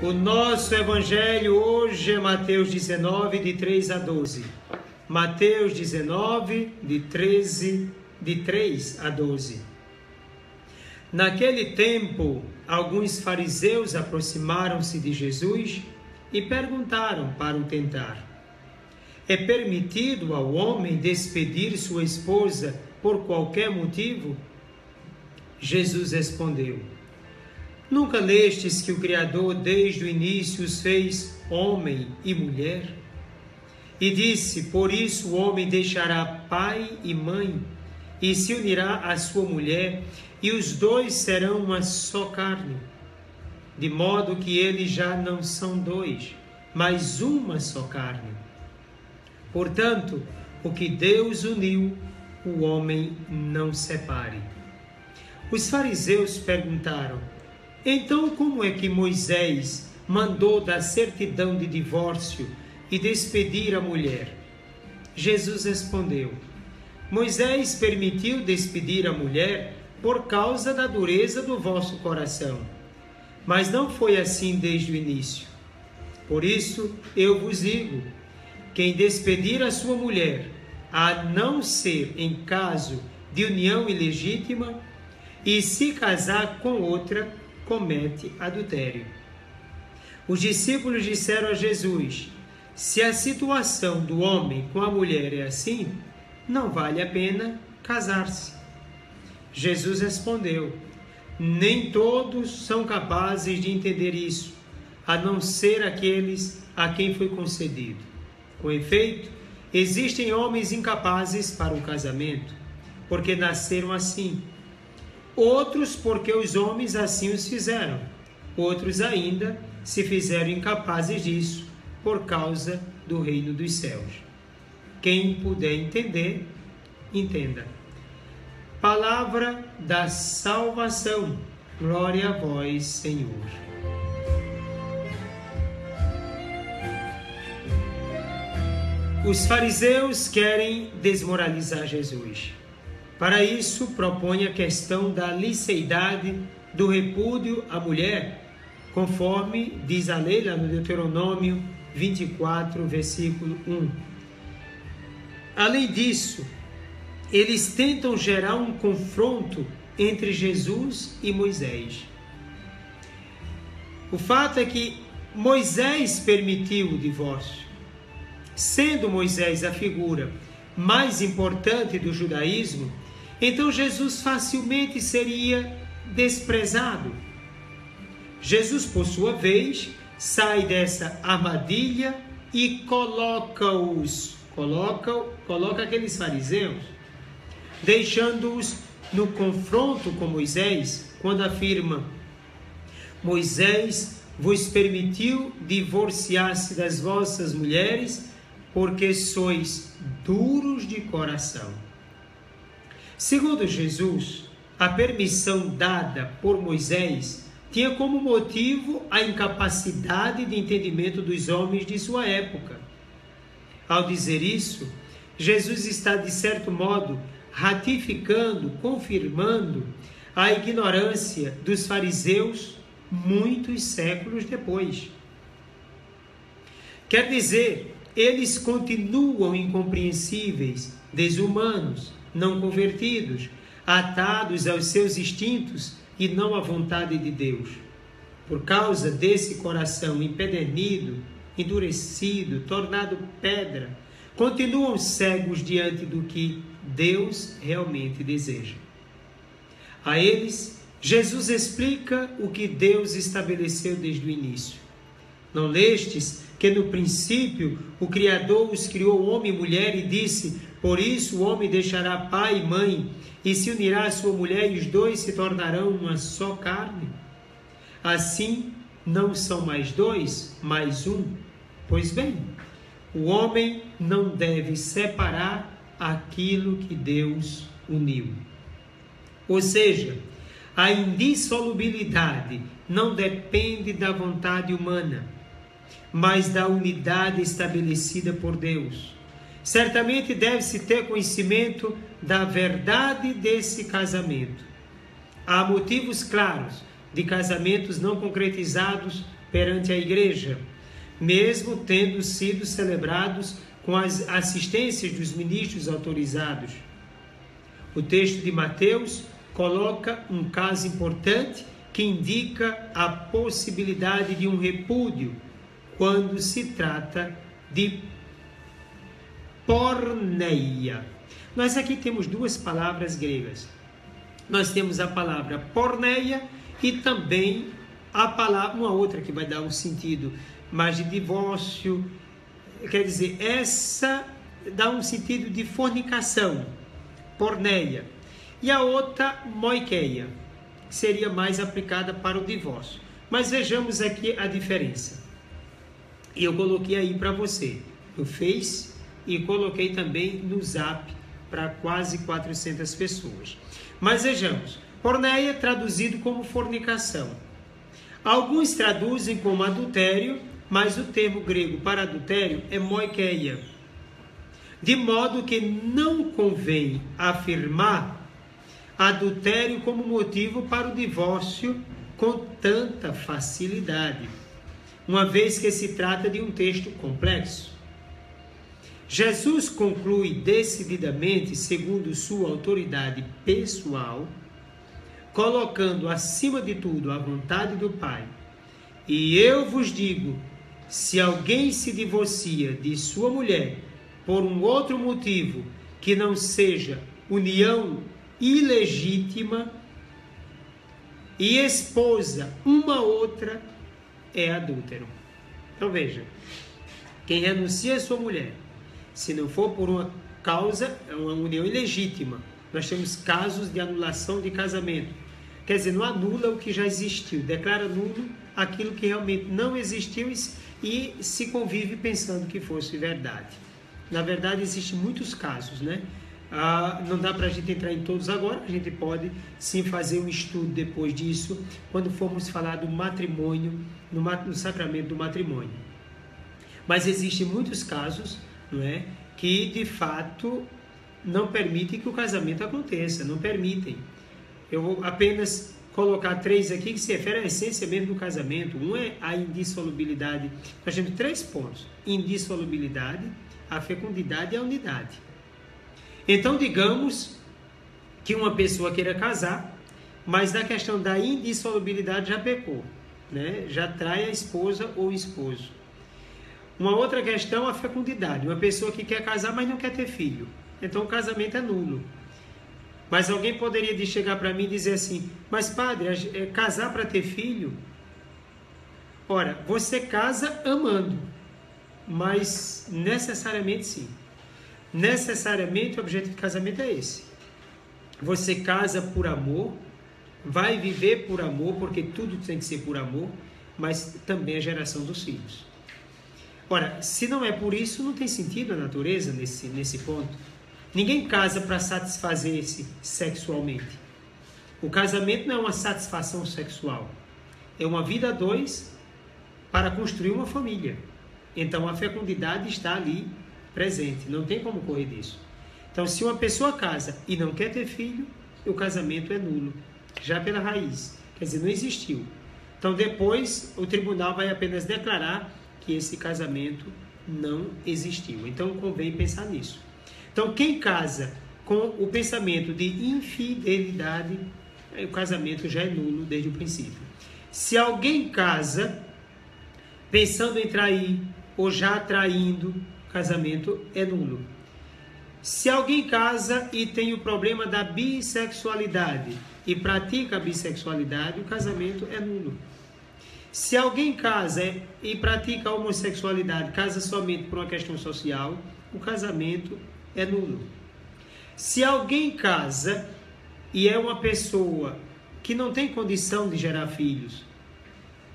O nosso evangelho hoje é Mateus 19, de 3 a 12. Mateus 19, de 3 a 12. Naquele tempo, alguns fariseus aproximaram-se de Jesus e perguntaram para o tentar: é permitido ao homem despedir sua esposa por qualquer motivo? Jesus respondeu: nunca lestes que o Criador desde o início os fez homem e mulher? E disse: por isso o homem deixará pai e mãe e se unirá à sua mulher, e os dois serão uma só carne. De modo que eles já não são dois, mas uma só carne. Portanto, o que Deus uniu, o homem não separe. Os fariseus perguntaram: então como é que Moisés mandou dar certidão de divórcio e despedir a mulher? Jesus respondeu: Moisés permitiu despedir a mulher por causa da dureza do vosso coração, mas não foi assim desde o início. Por isso eu vos digo: quem despedir a sua mulher, a não ser em caso de união ilegítima, e se casar com outra, comete adultério. Os discípulos disseram a Jesus: se a situação do homem com a mulher é assim, não vale a pena casar-se. Jesus respondeu: nem todos são capazes de entender isso, a não ser aqueles a quem foi concedido. Com efeito, existem homens incapazes para o casamento, porque nasceram assim. Outros porque os homens assim os fizeram. Outros ainda se fizeram incapazes disso por causa do reino dos céus. Quem puder entender, entenda. Palavra da salvação. Glória a vós, Senhor. Os fariseus querem desmoralizar Jesus. Para isso, propõe a questão da liceidade do repúdio à mulher, conforme diz a lei lá no Deuteronômio 24, versículo 1. Além disso, eles tentam gerar um confronto entre Jesus e Moisés. O fato é que Moisés permitiu o divórcio. Sendo Moisés a figura mais importante do judaísmo, então Jesus facilmente seria desprezado. Jesus, por sua vez, sai dessa armadilha e coloca aqueles fariseus, deixando-os no confronto com Moisés, quando afirma: Moisés vos permitiu divorciar-se das vossas mulheres, porque sois duros de coração. Segundo Jesus, a permissão dada por Moisés tinha como motivo a incapacidade de entendimento dos homens de sua época. Ao dizer isso, Jesus está, de certo modo, ratificando, confirmando a ignorância dos fariseus muitos séculos depois. Quer dizer, eles continuam incompreensíveis, desumanos, não convertidos, atados aos seus instintos e não à vontade de Deus. Por causa desse coração empedernido, endurecido, tornado pedra, continuam cegos diante do que Deus realmente deseja. A eles, Jesus explica o que Deus estabeleceu desde o início. Não lestes que no princípio o Criador os criou homem e mulher e disse: por isso o homem deixará pai e mãe e se unirá à sua mulher e os dois se tornarão uma só carne? Assim, não são mais dois, mas um. Pois bem, o homem não deve separar aquilo que Deus uniu. Ou seja, a indissolubilidade não depende da vontade humana, mas da unidade estabelecida por Deus. Certamente deve-se ter conhecimento da verdade desse casamento. Há motivos claros de casamentos não concretizados perante a igreja, mesmo tendo sido celebrados com as assistências dos ministros autorizados. O texto de Mateus coloca um caso importante que indica a possibilidade de um repúdio quando se trata de porneia. Nós aqui temos duas palavras gregas. Nós temos a palavra porneia e também a palavra, uma outra que vai dar um sentido mais de divórcio, quer dizer, essa dá um sentido de fornicação, porneia, e a outra, moikeia, que seria mais aplicada para o divórcio. Mas vejamos aqui a diferença. E eu coloquei aí para você no Face e coloquei também no Zap para quase 400 pessoas. Mas vejamos, porneia traduzido como fornicação. Alguns traduzem como adultério, mas o termo grego para adultério é moikeia. De modo que não convém afirmar adultério como motivo para o divórcio com tanta facilidade, uma vez que se trata de um texto complexo. Jesus conclui decididamente, segundo sua autoridade pessoal, colocando acima de tudo a vontade do Pai. E eu vos digo, se alguém se divorcia de sua mulher por um outro motivo que não seja união ilegítima e esposa uma outra, é adúltero. Então veja, quem renuncia a sua mulher, se não for por uma causa, é uma união ilegítima. Nós temos casos de anulação de casamento. Quer dizer, não anula o que já existiu, declara nulo aquilo que realmente não existiu e se convive pensando que fosse verdade. Na verdade, existem muitos casos, né? Não dá para a gente entrar em todos agora, a gente pode sim fazer um estudo depois disso, quando formos falar do matrimônio, no sacramento do matrimônio. Mas existem muitos casos, não é, que de fato não permitem que o casamento aconteça, não permitem. Eu vou apenas colocar 3 aqui que se refere à essência mesmo do casamento. Um é a indissolubilidade. Nós temos 3 pontos: indissolubilidade, a fecundidade e a unidade. Então, digamos que uma pessoa queira casar, mas na questão da indissolubilidade já pecou, né? Já trai a esposa ou o esposo. Uma outra questão, a fecundidade. Uma pessoa que quer casar, mas não quer ter filho. Então, o casamento é nulo. Mas alguém poderia chegar para mim e dizer assim, mas padre, casar para ter filho? Ora, você casa amando, mas necessariamente sim. Necessariamente o objetivo do casamento é esse. Você casa por amor, vai viver por amor, porque tudo tem que ser por amor, mas também a geração dos filhos. Ora, se não é por isso, não tem sentido a natureza nesse ponto. Ninguém casa para satisfazer-se sexualmente. O casamento não é uma satisfação sexual. É uma vida a 2 para construir uma família. Então a fecundidade está ali presente. Não tem como correr disso. Então se uma pessoa casa e não quer ter filho, o casamento é nulo. Já pela raiz. Quer dizer, não existiu. Então depois o tribunal vai apenas declarar que esse casamento não existiu. Então convém pensar nisso. Então, quem casa com o pensamento de infidelidade, o casamento já é nulo desde o princípio. Se alguém casa pensando em trair ou já traindo, o casamento é nulo. Se alguém casa e tem o problema da bissexualidade e pratica a bissexualidade, o casamento é nulo. Se alguém casa e pratica a homossexualidade, casa somente por uma questão social, o casamento é nulo. Se alguém casa e é uma pessoa que não tem condição de gerar filhos,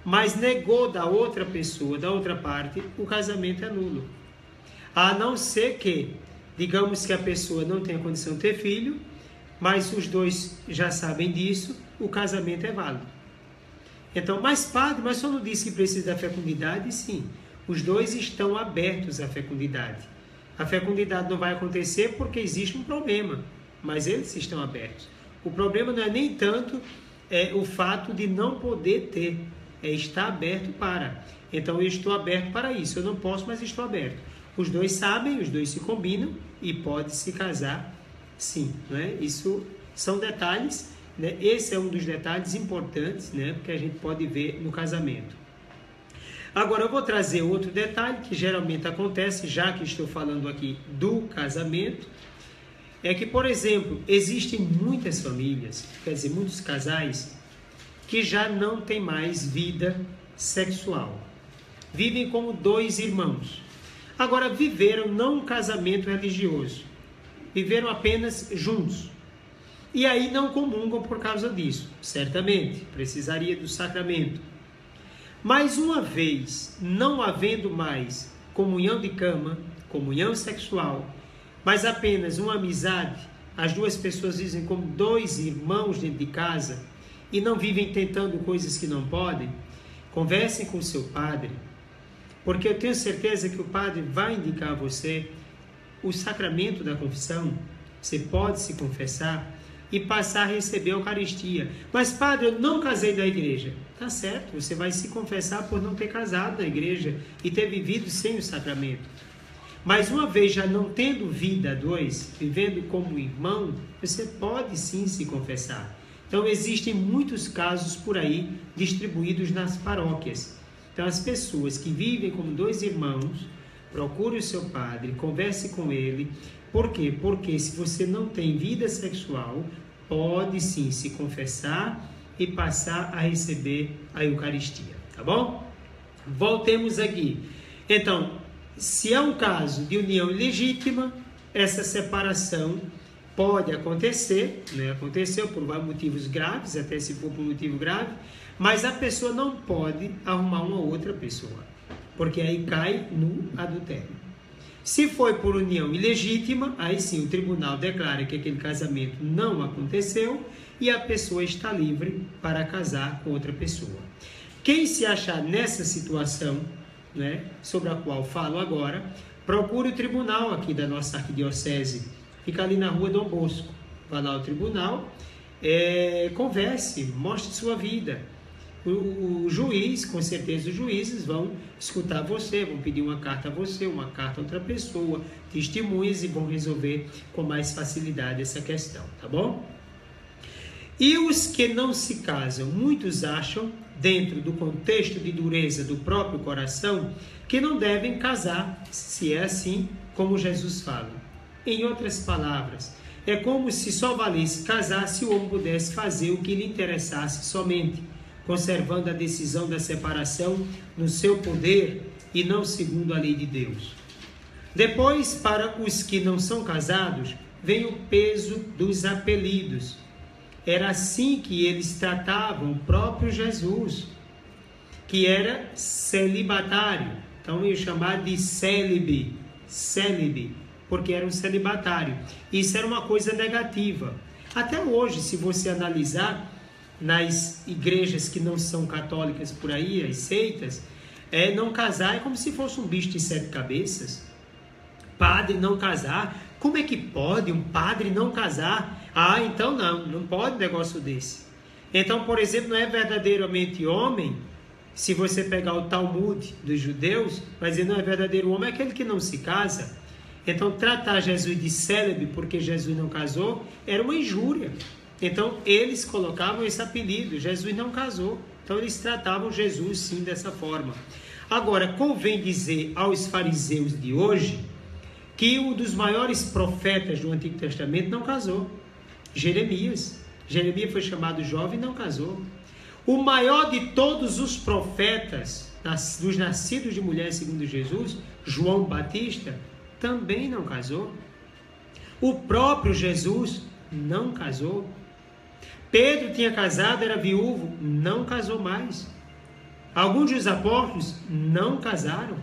mas negou da outra pessoa, da outra parte, o casamento é nulo. A não ser que, digamos que a pessoa não tenha condição de ter filho, mas os dois já sabem disso, o casamento é válido. Então, mas padre, mas só não disse que precisa da fecundidade? Sim, os dois estão abertos à fecundidade. A fecundidade não vai acontecer porque existe um problema, mas eles estão abertos. O problema não é nem tanto o fato de não poder ter, estar aberto para. Então eu estou aberto para isso, eu não posso, mas estou aberto. Os dois sabem, os dois se combinam e pode se casar sim, né? Isso são detalhes, né? Esse é um dos detalhes importantes, né? Porque a gente pode ver no casamento. Agora eu vou trazer outro detalhe que geralmente acontece, já que estou falando aqui do casamento, é que, por exemplo, existem muitas famílias, quer dizer, muitos casais, que já não têm mais vida sexual. Vivem como dois irmãos. Agora, viveram não um casamento religioso, viveram apenas juntos. E aí não comungam por causa disso, certamente, precisaria do sacramento. Mas uma vez não havendo mais comunhão de cama, comunhão sexual, mas apenas uma amizade, as duas pessoas vivem como dois irmãos dentro de casa e não vivem tentando coisas que não podem, conversem com o seu padre, porque eu tenho certeza que o padre vai indicar a você o sacramento da confissão. Você pode se confessar e passar a receber a Eucaristia. Mas, padre, eu não casei na igreja. Tá certo, você vai se confessar por não ter casado na igreja e ter vivido sem o sacramento. Mas uma vez já não tendo vida a dois, vivendo como irmão, você pode sim se confessar. Então existem muitos casos por aí distribuídos nas paróquias. Então as pessoas que vivem como dois irmãos, procure o seu padre, converse com ele. Por quê? Porque se você não tem vida sexual, pode sim se confessar e passar a receber a Eucaristia, tá bom? Voltemos aqui. Então, se é um caso de união ilegítima, essa separação pode acontecer, né? Aconteceu por vários motivos graves, até se for por um motivo grave, mas a pessoa não pode arrumar uma outra pessoa, porque aí cai no adultério. Se foi por união ilegítima, aí sim o tribunal declara que aquele casamento não aconteceu e a pessoa está livre para casar com outra pessoa. Quem se achar nessa situação, né, sobre a qual falo agora, procure o tribunal aqui da nossa arquidiocese. Fica ali na rua Dom Bosco. Vá lá ao tribunal, converse, mostre sua vida. O juiz, com certeza os juízes vão escutar você, vão pedir uma carta a você, uma carta a outra pessoa, testemunhas, e vão resolver com mais facilidade essa questão, tá bom? E os que não se casam, muitos acham, dentro do contexto de dureza do próprio coração, que não devem casar, se é assim como Jesus fala. Em outras palavras, é como se só valesse casar se o homem pudesse fazer o que lhe interessasse somente, conservando a decisão da separação no seu poder e não segundo a lei de Deus. Depois, para os que não são casados, vem o peso dos apelidos. Era assim que eles tratavam o próprio Jesus, que era celibatário. Então, iam chamar de célibe, porque era um celibatário. Isso era uma coisa negativa. Até hoje, se você analisar, nas igrejas que não são católicas por aí, as seitas, não casar é como se fosse um bicho de 7 cabeças. Padre não casar, como é que pode um padre não casar? Ah, então não pode um negócio desse. Então, por exemplo, não é verdadeiramente homem, se você pegar o Talmud dos judeus, vai dizer, não é verdadeiro homem, é aquele que não se casa. Então, tratar Jesus de célebre porque Jesus não casou, era uma injúria. Então, eles colocavam esse apelido, Jesus não casou. Então, eles tratavam Jesus, sim, dessa forma. Agora, convém dizer aos fariseus de hoje que um dos maiores profetas do Antigo Testamento não casou. Jeremias. Jeremias foi chamado jovem e não casou. O maior de todos os profetas, dos nascidos de mulher segundo Jesus, João Batista, também não casou. O próprio Jesus não casou. Pedro tinha casado, era viúvo, não casou mais. Alguns dos apóstolos não casaram.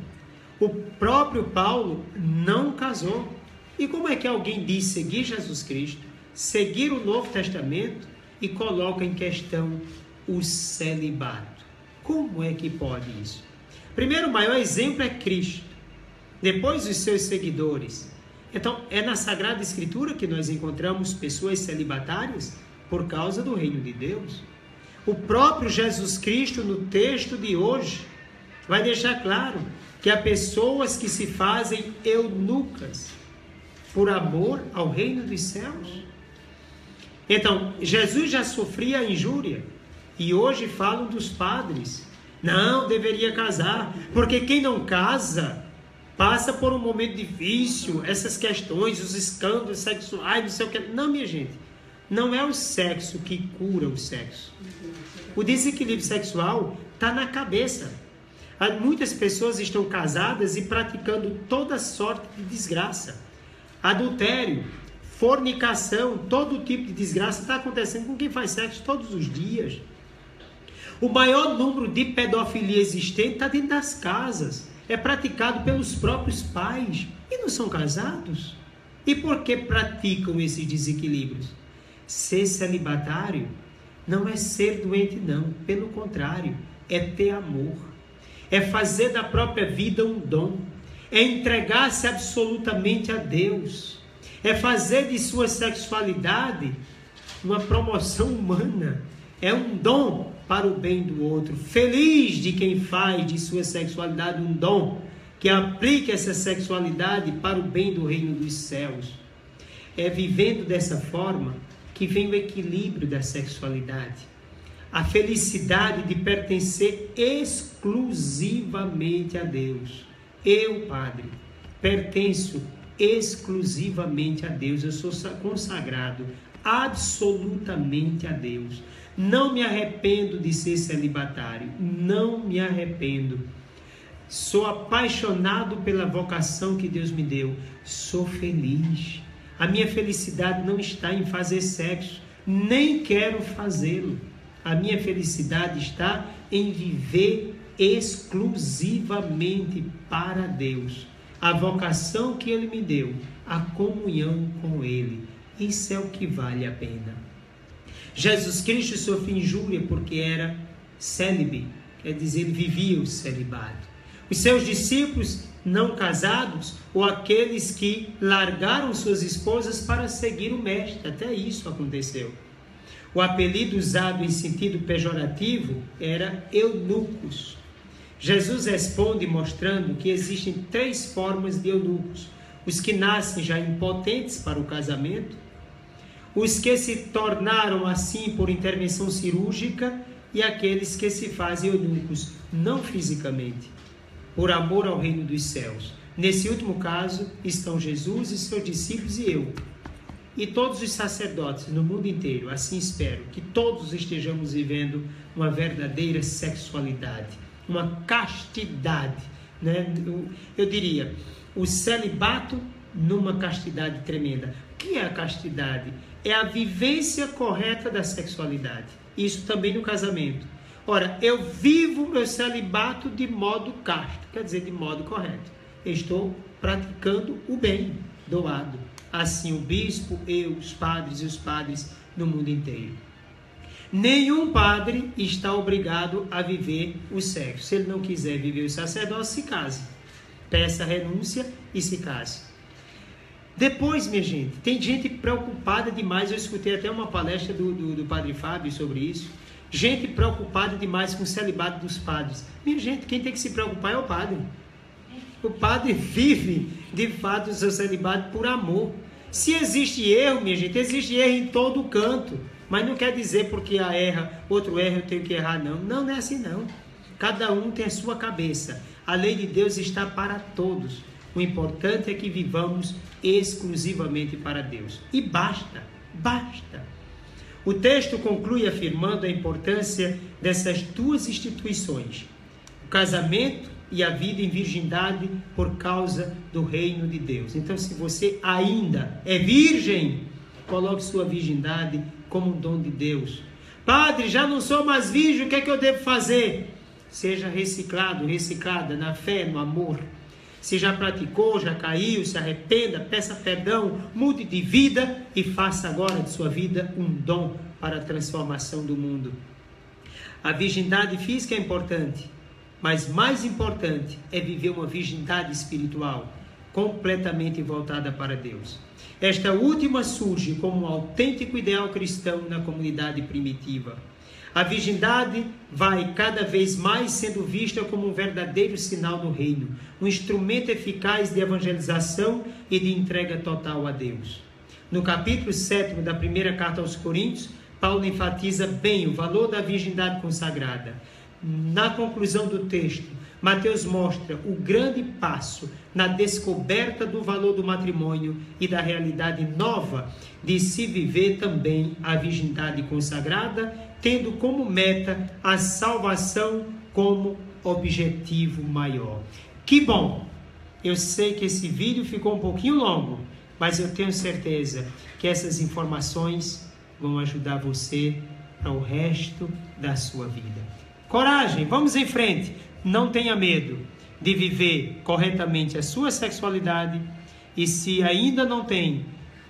O próprio Paulo não casou. E como é que alguém diz seguir Jesus Cristo, seguir o Novo Testamento e coloca em questão o celibato? Como é que pode isso? Primeiro, o maior exemplo é Cristo. Depois, os seus seguidores. Então, é na Sagrada Escritura que nós encontramos pessoas celibatárias por causa do reino de Deus. O próprio Jesus Cristo, no texto de hoje, vai deixar claro que há pessoas que se fazem eunucas por amor ao reino dos céus. Então, Jesus já sofria a injúria e hoje falam dos padres. Não, deveria casar, porque quem não casa passa por um momento difícil, essas questões, os escândalos sexuais, não sei o que. Não, minha gente, não é o sexo que cura o sexo. O desequilíbrio sexual está na cabeça. Muitas pessoas estão casadas e praticando toda sorte de desgraça. Adultério, fornicação, todo tipo de desgraça está acontecendo com quem faz sexo todos os dias. O maior número de pedofilia existente está dentro das casas. É praticado pelos próprios pais e não são casados. E por que praticam esses desequilíbrios? Ser celibatário não é ser doente, não. Pelo contrário, é ter amor. É fazer da própria vida um dom. É entregar-se absolutamente a Deus. É fazer de sua sexualidade uma promoção humana. É um dom para o bem do outro. Feliz de quem faz de sua sexualidade um dom, que aplique essa sexualidade para o bem do reino dos céus. É vivendo dessa forma que vem o equilíbrio da sexualidade. A felicidade de pertencer exclusivamente a Deus. Eu, Padre, pertenço exclusivamente a Deus. Eu sou consagrado absolutamente a Deus. Não me arrependo de ser celibatário. Não me arrependo. Sou apaixonado pela vocação que Deus me deu. Sou feliz. A minha felicidade não está em fazer sexo. Nem quero fazê-lo. A minha felicidade está em viver exclusivamente para Deus. A vocação que Ele me deu, a comunhão com Ele. Isso é o que vale a pena. Jesus Cristo sofreu injúria porque era célibe, quer dizer, ele vivia o celibato. Os seus discípulos não casados, ou aqueles que largaram suas esposas para seguir o mestre, até isso aconteceu. O apelido usado em sentido pejorativo era eunucos. Jesus responde mostrando que existem 3 formas de eunucos: os que nascem já impotentes para o casamento, os que se tornaram assim por intervenção cirúrgica e aqueles que se fazem eunucos, não fisicamente, por amor ao reino dos céus. Nesse último caso estão Jesus e seus discípulos e eu. E todos os sacerdotes no mundo inteiro. Assim espero que todos estejamos vivendo uma verdadeira sexualidade, uma castidade, né? Eu diria, o celibato numa castidade tremenda. O que é a castidade? É a vivência correta da sexualidade. Isso também no casamento. Ora, eu vivo meu celibato de modo casto, quer dizer, de modo correto. Eu estou praticando o bem doado. Assim o bispo, eu, os padres e os padres no mundo inteiro. Nenhum padre está obrigado a viver o sexo. Se ele não quiser viver o sacerdócio, se case. Peça renúncia e se case. Depois, minha gente, tem gente preocupada demais. Eu escutei até uma palestra do padre Fábio sobre isso. Gente preocupada demais com o celibato dos padres. Minha gente, quem tem que se preocupar é o padre. O padre vive, de fato, o seu celibato por amor. Se existe erro, minha gente, existe erro em todo canto. Mas não quer dizer porque outro erra, eu tenho que errar, não. Não, não é assim, não. Cada um tem a sua cabeça. A lei de Deus está para todos. O importante é que vivamos exclusivamente para Deus. E basta, basta. O texto conclui afirmando a importância dessas 2 instituições: o casamento e a vida em virgindade por causa do reino de Deus. Então, se você ainda é virgem, coloque sua virgindade como um dom de Deus. Padre, já não sou mais virgem, o que é que eu devo fazer? Seja reciclado, reciclada na fé, no amor. Se já praticou, já caiu, se arrependa, peça perdão, mude de vida e faça agora de sua vida um dom para a transformação do mundo. A virgindade física é importante, mas mais importante é viver uma virgindade espiritual, completamente voltada para Deus. Esta última surge como um autêntico ideal cristão na comunidade primitiva. A virgindade vai cada vez mais sendo vista como um verdadeiro sinal do reino, um instrumento eficaz de evangelização e de entrega total a Deus. No capítulo 7 da primeira carta aos Coríntios, Paulo enfatiza bem o valor da virgindade consagrada. Na conclusão do texto, Mateus mostra o grande passo na descoberta do valor do matrimônio e da realidade nova de se viver também a virgindade consagrada, tendo como meta a salvação como objetivo maior. Que bom! Eu sei que esse vídeo ficou um pouquinho longo, mas eu tenho certeza que essas informações vão ajudar você para o resto da sua vida. Coragem, vamos em frente! Não tenha medo de viver corretamente a sua sexualidade, e se ainda não tem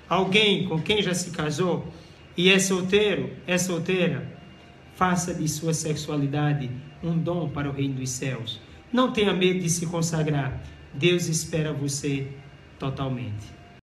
alguém com quem já se casou e é solteiro, é solteira, faça de sua sexualidade um dom para o reino dos céus. Não tenha medo de se consagrar. Deus espera você totalmente.